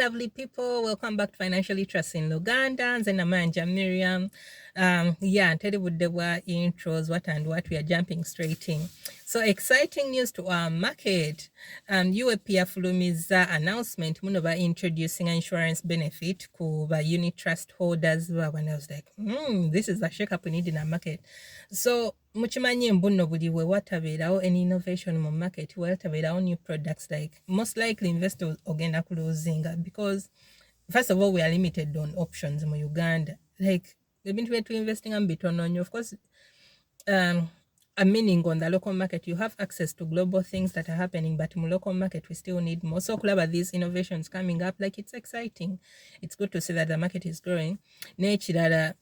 lovely people, welcome back to Financially Trust in Uganda. Nze Manja Miriam. Tell with the intros, what we are jumping straight in. So exciting news to our market. UAP yafulumiza announcement muno introducing an insurance benefit ku ba unit trust holders. When I was like, this is a shake up we need in our market. So muchimanyi mbuno buli we watabeerawo any innovation mu market watabeerawo new products, like most likely investors ogenda kulozinga because first of all we are limited on options in Uganda, like ebintu byetu investing am bitono nnyo. Of course a meaning on the local market you have access to global things that are happening, but in local market we still need more. So clever these innovations coming up, like it's exciting, it's good to see that the market is growing. Nature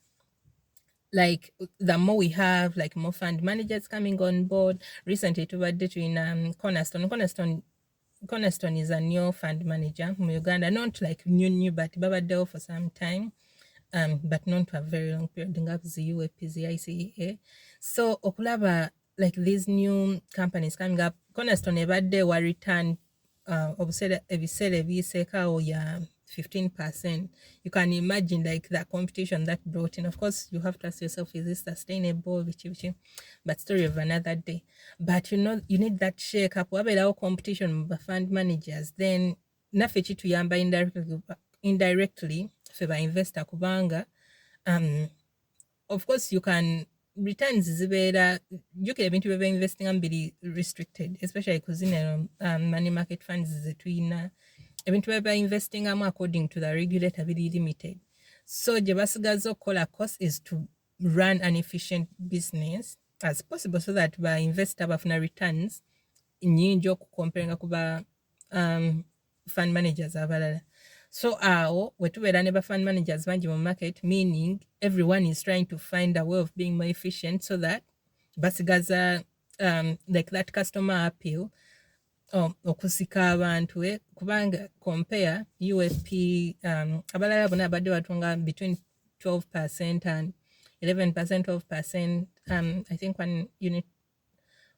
like the more we have, like more fund managers coming on board. Recently to between Cornerstone is a new fund manager from Uganda, not like new but babadeo for some time, but not for a very long period. The UAP, the ICEA. So okulaba like these new companies coming up. Cornerstone ebadde wa return ebisere biseka oya 15%. You can imagine like the competition that brought in. Of course, you have to ask yourself, is this sustainable? But story of another day. But you know, you need that shake up. Wabera competition with fund managers. Then nafechi tuyamba indirectly for investor kubanga. Of course, you can returns zibeera jjukira ebintu byeba investing ambiri restricted, especially because in money market funds zetuyina ebintu byeba investing amu according to the regulator biri limited. So gye basigaza okukola course is to run an efficient business as possible so that ba investor bafuna returns nyingi okucomparinga kuba fund managers abalala. So wetubeera ne ba fund managers bangi mu market, meaning everyone is trying to find a way of being more efficient so that basigaza like that customer appeal okusika abantu kubanga compare UAP abalala bonna abadde batunga between 12% and 11%, 12%. I think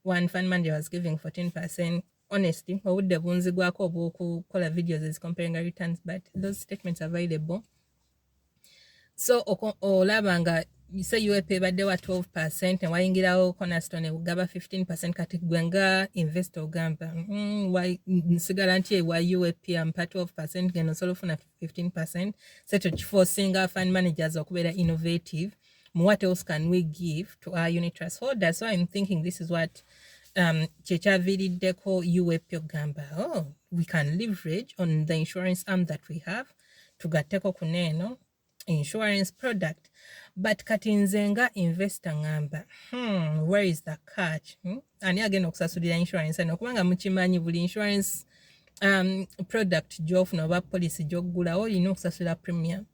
one fund manager was giving 14%. Honestly, obudde bunzigwako obw'okukola videos is comparing returns, but those statements are available. So olaba nga say UAP badde wa 12% and wayingirawo Cornerstone ugaba 15%, kati gwe nga investor ogamba nsigala nti wa UAP ampa 12% geno osobola ofuna 15%. So tukiforcinga fund managers okubeera innovative. What else can we give to our unit trust holders? So I'm thinking this is what Chechavirideko UAP ogamba, we can leverage on the insurance arm that we have tugatteko kuneno insurance product. But kati nze nga investor ngamba, where is the catch? Ani agenda okusasulira insurance eno kubanga mukimanyi buli insurance product gy'ofuna oba policy gy'oggulawo olina okusasulira premium.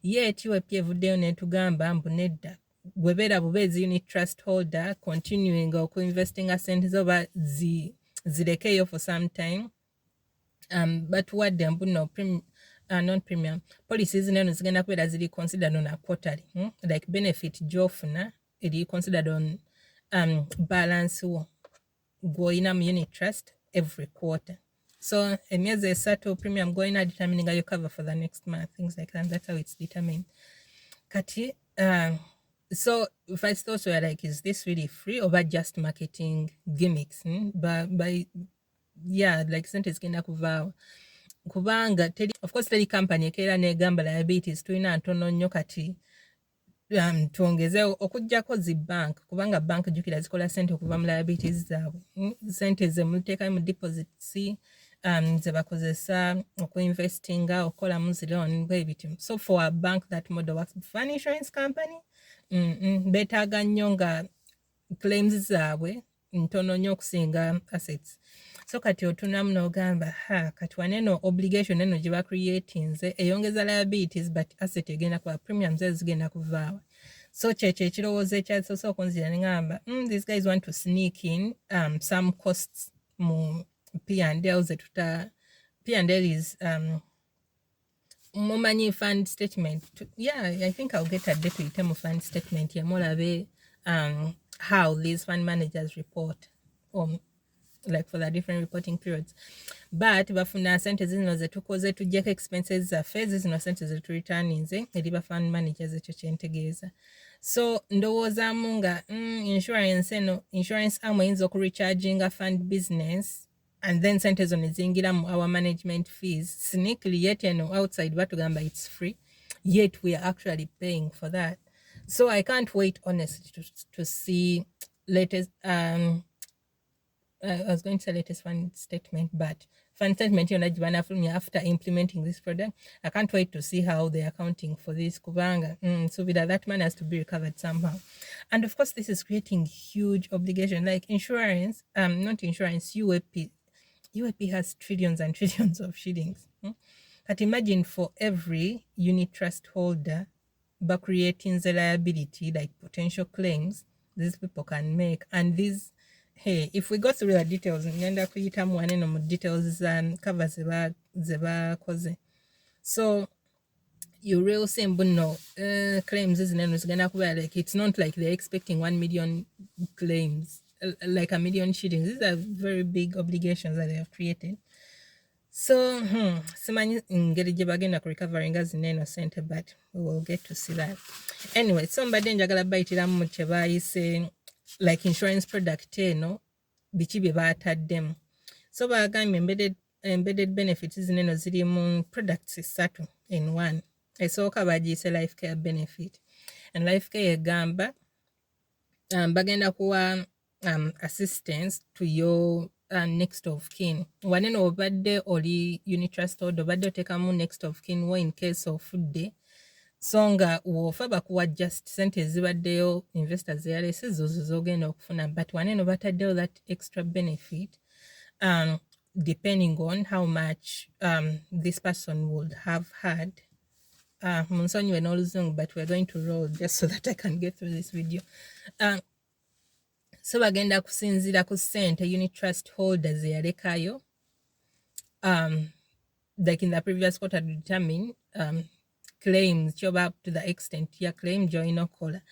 Yet UAP evuddeyo netugamba mbu nedda bwebeera bubeezi unit trust holder continuing okuinvestinga sente zoba zirekeyo for some time, but wadde mbu no non-premium policies neno zigenda kubeera ziri considered on a quarterly, like benefit gy'ofuna eri considered on balance wo gw'olina mu unit trust every quarter. So emyezi esatu premium gw'olina determining your cover for the next month, things like that. That's how it's determined. Kati so if I thought so, like, is this really free or just marketing gimmicks? By like sente zigenda kuvaawo kubanga of course teri company ekeera negamba liabilities tulina ntono nnyo kati tuongezeo okujjako zi bank kubanga bank jukira zikola sente okuva mu liabilities zaabwe, sente ze muteeka mu deposits ze bakozesa okuinvestinga okola mu loan bwebityo. So for a bank that model works. For an insurance company betaaga nnyo nga claims zaabwe ntono nnyo okusinga assets. So kati otunamu n'ogamba kati waneno obligation eno gye creatinze eyongeza liabilities but asset egenda kuba premiums ezigenda kuvaawa. So kyekyo ekirowoozo ekyasoose okunzira ne ngamba these guys want to sneak in some costs mu P&L zetuta P&L is mumanyi fund statement. I think I'll get a day to item fund statement yamulabe how these fund managers report like for the different reporting periods. But bafuna sente zino zetukoze tujjako expenses zaffe zino sente zetureturninze eri ba fund managers ekyo kyentegeeza. So ndowoozaamu nga insurance eno insurance amu eyinza okurecharginga fund business and then sente zo ne zingira mu our management fees sneakily, yet eno outside batugamba it's free, yet we are actually paying for that. So I can't wait honestly to see latest I was going to say latest fund statement, but fund statement after implementing this product. I can't wait to see how they're accounting for this kubanga. So that man has to be recovered somehow. And of course, this is creating huge obligation like insurance, not insurance, UAP. UAP has trillions and trillions of shillings. But imagine for every unit trust holder, by creating the liability, like potential claims these people can make. And these, hey, if we go through the details, ngenda kuyitamu waneno mu details cover zeba koze. So you real simple no claims isn't like it's not like they're expecting 1 million claims, like a million shillings. These are very big obligations that they have created. So simanyi ngeri gye bagenda ku recoveringa zineno sente, but we will get to see that. Anyway, so mbadde njagala bayitiramu mu kye baayise like insurance product eno biki bye baataddemu. So bagambye embedded benefits zineno ziri mu products 3 in 1. Esooka bagiyise life care benefit, and life care egamba bagenda kuwa assistance to your next of kin. Waneno obadde oli unit trust holder obadde otekamu next of kin wo in case of fudde, so nga wofa bakuwa just sente ezibaddeyo investors zeyalese zozo zogenda okufuna, but waneno bataddeyo that extra benefit depending on how much this person would have had. Munsonyiwe n'oluzungu, but we're going to roll just so that I can get through this video. So bagenda kusinzira ku sente unit trust holders eyalekayo like in the previous quarter to determine claims job up to the extent your claim join okola.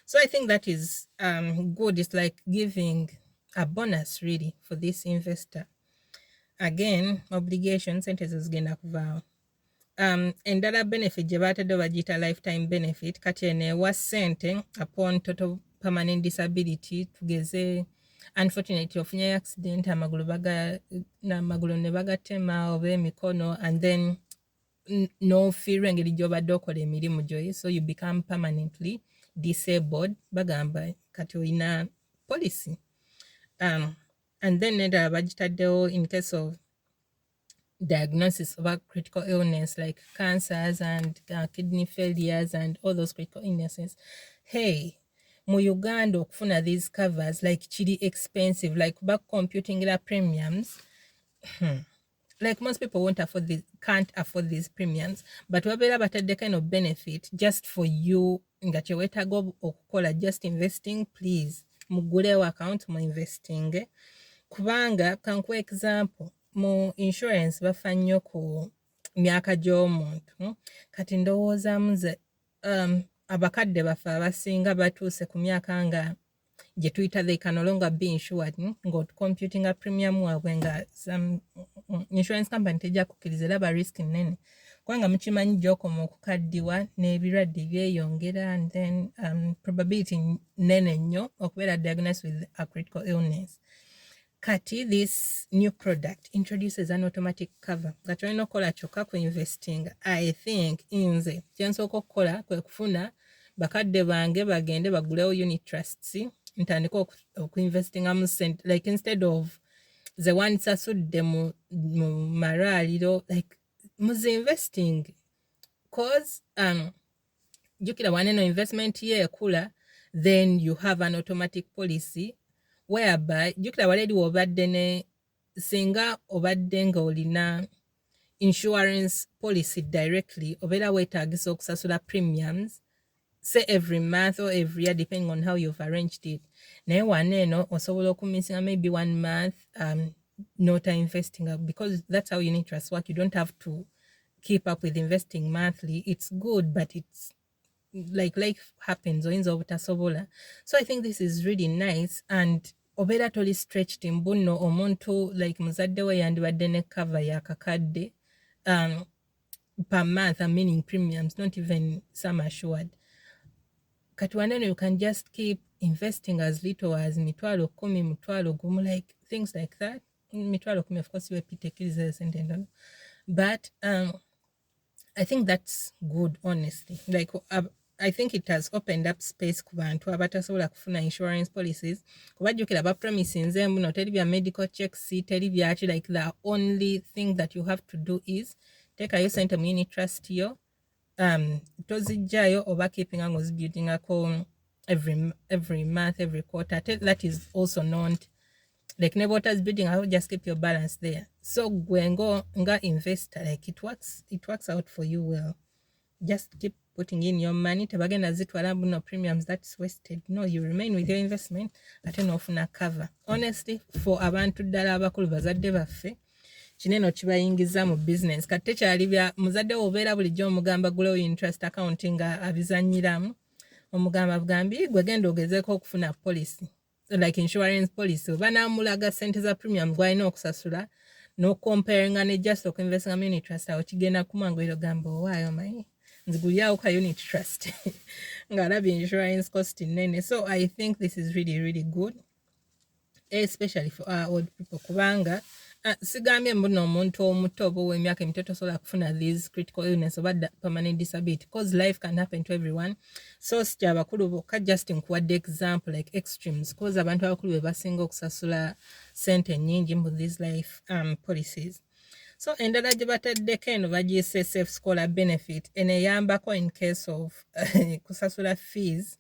So I think that is good. It's like giving a bonus really for this investor. Again, obligations sentences zigenda kuvaawo. Endala benefit gye baatadde bagiyita lifetime benefit, kati eno ewa sente upon total permanent disability. Tugeze unfortunately ofunye accident amagulu ne bagatema oba emikono, and then no fear engeri gy'obadde okola emirimu gyoyi, so you become permanently disabled, bagamba kati olina policy. And then endala bagitaddewo in case of diagnosis of a critical illness like cancers and kidney failures and all those critical illnesses. Hey, mu Uganda okufuna these covers like chili expensive, like back computing the premiums. Like most people can't afford these premiums, but wabera batadde kind of benefit just for you nga kyewetaaga okukola just investing. Please mugulewo account mu investing, kubanga kankuwa example mu insurance bafa nnyo ku myaka gy'omuntu. Kati ndowoozaamu ze abakadde baffe abasinga batuuse ku myaka nga gye tuyita they can no longer be insured, ng'otucomputinga premium waabwe nga insurance company tejja kukkiriza, era ba risk nnene kubanga mukimanyi gy'okoma okukaddiwa n'ebirwadde byeyongera, and then probability nnene nnyo okubeera diagnosed with a critical illness. Kati this new product introduces an automatic cover nga tolina okukola kyokka ku investing. I think nze kyensooka okukola kwe kufuna bakadde bange bagende bagulewo unit trusts, ntandika okuinvestingamu sente, like instead of the one sasudde mu malwaliro, like muzi investing cause jukira waneno investment ye ekula, then you have an automatic policy whereby jukira waledi wobadde ne singa obadde nga olina insurance policy directly obeera weetaagisa okusasula premiums say every month or every year depending on how you've arranged it. Naye waneeno osobola okumisinga maybe 1 month not investing because that's how unit trust work. You don't have to keep up with investing monthly. It's good, but it's like life happens oyinza obutasobola. So I think this is really nice, and obeera toli stretched mbu nno omuntu like muzadde we yandibadde ne cover yakakadde per month, I'm meaning premiums, not even sum assured. Kati waneno you can just keep investing as little as mitwalo 10, mitwalo gumu, like things like that. Mitwalo 10, of course, UAP tekiriza sente ntono. But I think that's good, honestly. Like, I think it has opened up space ku bantu abatasobola kufuna insurance policies. Kubajjukira ba promising them, no teri bya medical checks, teri byaki, like the only thing that you have to do is take a sente mu unit trust yo, tozijjayo oba keeping nga ozibuildingako every month, every quarter. That is also not like Nebota's building. I will just keep your balance there. So when go nga investor, like it works out for you well. Just keep putting in your money. Tabagenda zitwala no premiums, that's wasted. No, you remain with your investment ate n'ofuna cover. Honestly, for abantu ddala abakulu bazadde baffe, kineno kibayingiza mu business. Kati tekyali bya muzadde obeera bulijjo omugamba gulewo interest account nga abizanyiramu. Omugamba bugambi gwe genda ogezeeko okufuna policy, like insurance policy. Banaamulaga sente za premium gwalina okusasula no comparing ne just okuinvestinga mu unit trust awo kigenda kumwanguyira ogamba owaayo mayi nzigulyawo ka unit trust ng'alabye insurance cost nene. So I think this is really, really good, especially for our old people, kubanga sigambye mbuno omuntu omuto oba ow'emyaka emito tosobola kufuna these critical illness oba permanent disability, because life can happen to everyone. So si kyabakulu bokka, just nkuwadde example like extremes, because abantu abakulu be basinga okusasula sente nnyingi mu these life policies. So endala gye bataddeko eno bagiyise safe scholar benefit, eno eyambako in case of kusasula fees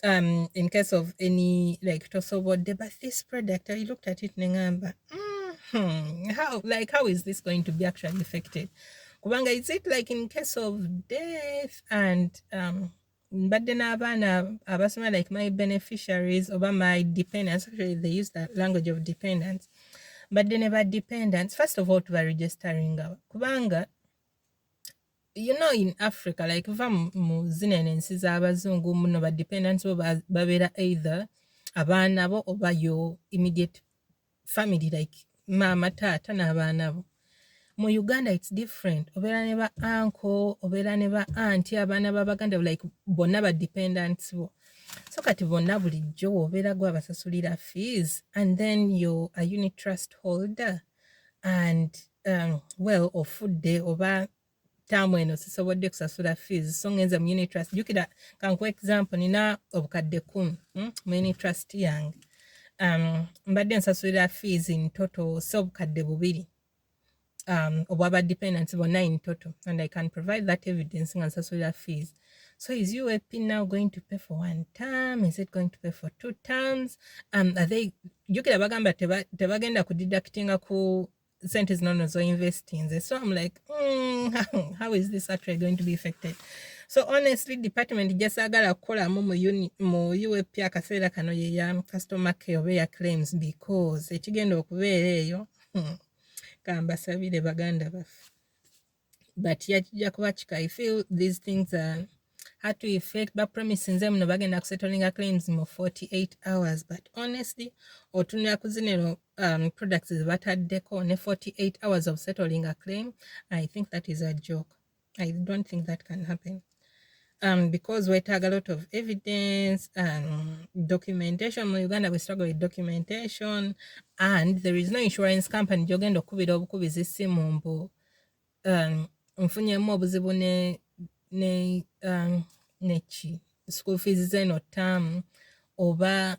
in case of any like tosobodde. But this product, I looked at it nengamba how is this going to be actually affected? Kubanga, is it like in case of death and mbadde n'abaana abasoma, like my beneficiaries oba my dependents, actually they use that language of dependents, but they never dependents. First of all, to be registering kubanga, you know, in Africa, like uva mu zino ensi z'abazungu muno ba dependents bo babeera either abaana bo oba your immediate family, like mama, taata n'abaana bo. Mu Uganda it's different. Obeera ne ba uncle, obeera ne ba auntie, abaana b'Abaganda, like bonna ba dependents bo. So kati bonna bulijjo obeera gwe abasasulira fees, and then you're a unit trust holder and well ofudde oba taamu eno sisobodde kusasula fees, so ngenza mu unit trust. Jukira kankuwa example, nina obukadde 10 mu unit trust yange, mbadde nsasulira fees in total so obukadde 2 obwaba dependents bonna in total, and I can provide that evidence nga nsasulira fees. So is UAP now going to pay for 1 term? Is it going to pay for 2 terms? Are they, jukira bagamba tebagenda kudeductinga ku sente zinono zo investing. So I'm like, how is this actually going to be affected? So honestly, department just agala kukola mu UAP akaseera kano ye ya customer care oba ya claims, because ekigenda okubeera eyo kambasabire baganda baffe. But yajja kuba kika. I feel these things are hard to effect, but promising them no bagenda kusettling claims in 48 hours. But honestly, otunira ku zino products zebataddeko ne 48 hours of settling a claim, I think that is a joke. I don't think that can happen. Because we tag a lot of evidence and documentation. In Uganda, we struggle with documentation, and there is no insurance company jogenda okubira obukubizi essimu mbu nfunyemu obuzibu neki school fees zeno term oba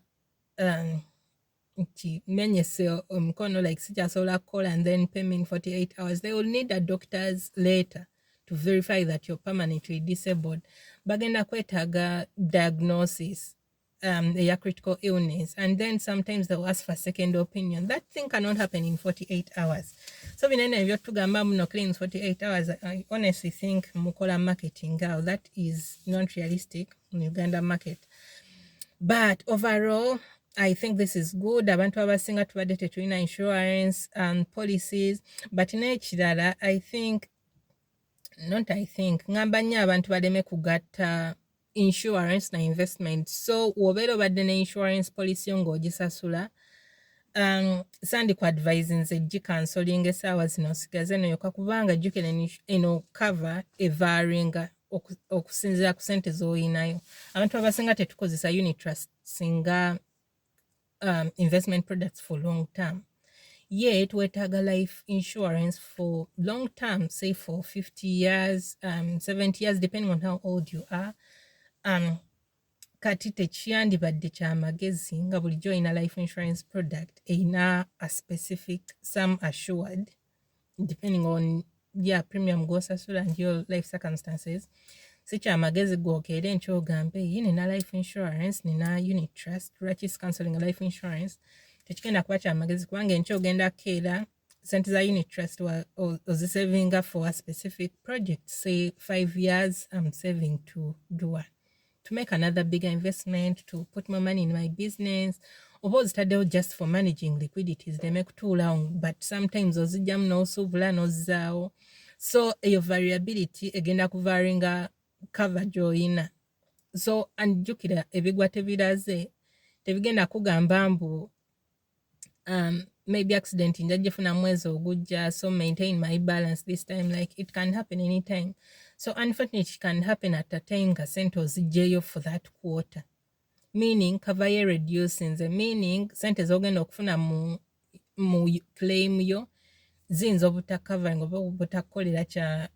menyese omukono, like sikyasobola kukola and then pay me in 48 hours. They will need a doctor's letter to verify that you're permanently disabled. Bagenda kwetaaga diagnosis, a critical illness, and then sometimes they'll ask for second opinion. That thing cannot happen in 48 hours. So binene ebyotugamba muno claims 48 hours, I honestly think mukola marketing that is not realistic in Uganda market. But overall, I think this is good. Abantu abasinga tubadde tetulina insurance policies, but nekirala ngamba nnyo abantu baleme kugatta insurance na investment. So wobeera obadde ne insurance policy yo ng'ogisasula, sandi ku advising nze gikansolinga essaawa zino osigaze noyoka kubanga jjukira eno cover evaringa okusinziira ku sente z'oyinayo. Abantu abasinga tetukozesa unit trust singa investment products for long term. Yet weetaaga life insurance for long term, say for 50 years, 70 years, depending on how old you are. Kati tekiyandibadde kya magezi nga bulijjo olina life insurance product erina a specific sum assured depending on premium gw'osasula and your life circumstances. Si kya magezi gwokeera enkya ogambe nina life insurance nina unit trust lwaki cancelling life insurance. Tekigenda kuba kya magezi kubanga enkya ogenda kukeera sente za unit trust ozisavinga for a specific project, say 5 years I'm saving to do what? To make another bigger investment, to put more money in my business, oba ozitaddewo just for managing liquidities zireme kutuulawo, but sometimes ozijjamu n'osuubula n'ozzaawo. So eyo variability egenda kuvaringa cover gy'oyina. So anjjukira ebigwa tebiraze, tebigenda kugamba mbu maybe accident nja gifuna mwezi ogujja, so maintain my balance this time. Like it can happen anytime. So unfortunately it can happen at a time nga sente ozijjeyo for that quarter. Meaning cover ye reducing, meaning sente zogenda okufuna mu claim yo ziyinza obutakavering oba obutakolera kya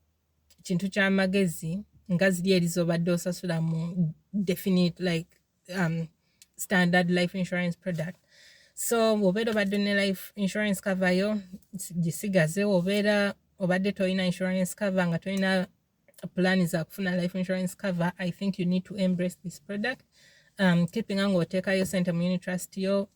kintu kya magezi nga ziri erizobadde osasula mu definite like standard life insurance product. So obeera obadde ne life insurance cover yo gisigaze, obeera obadde tolina insurance cover nga tolina plan za kufuna life insurance cover, I think you need to embrace this product. Keeping nga oteekayo sente mu unit trust yo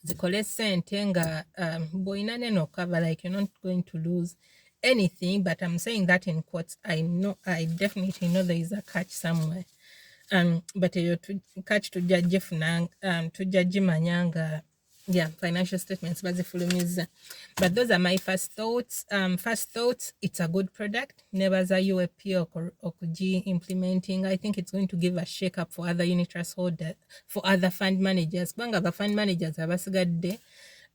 zikole sente nga bw'olina neno cover, like you're not going to lose anything, but I'm saying that in quotes. I definitely know there is a catch somewhere. But eyo catch tujja gifuna tujja gimanya nga financial statements bazifulumiza. But those are my first thoughts. First thoughts, it's a good product. Nebaza UAP okugi implementing. I think it's going to give a shake up for other unit trust holders, for other fund managers. Kubanga ba fund managers abasigadde.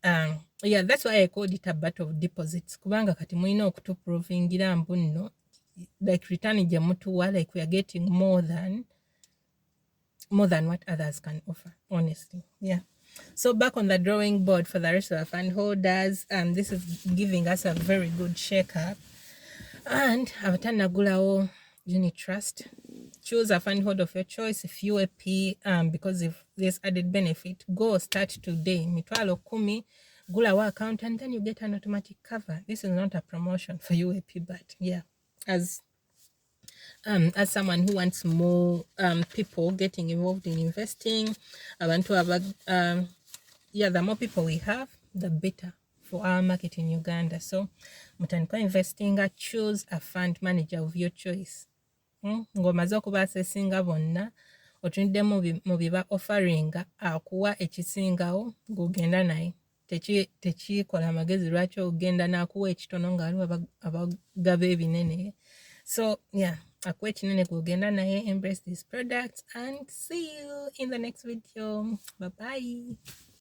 That's why I called it a bat of deposits. Kubanga kati mulina okutuprovingira mbu nno, like return gye mutuwa, like we are getting more than what others can offer, honestly. So back on the drawing board for the rest of the fund holders, this is giving us a very good shake up. And abatanagulawo unit trust, choose a fund holder of your choice. If UAP, because of this added benefit, go start today. Mitwalo 10, gulawo account, and then you get an automatic cover. This is not a promotion for UAP, but as someone who wants more people getting involved in investing, I want to have the more people we have, the better for our market in Uganda. So mutandika investing, choose a fund manager of your choice. Ng'omaze okubasesinga bonna otunidde mu biba offeringa akuwa ekisingawo ng'ogenda naye. Tekikola amagezi lwaki ogenda n'akuwa ekitono nga waliwo abagaba ebinene. So akuwa ekinene g'ogenda naye. Embrace these products and see you in the next video. Bye bye.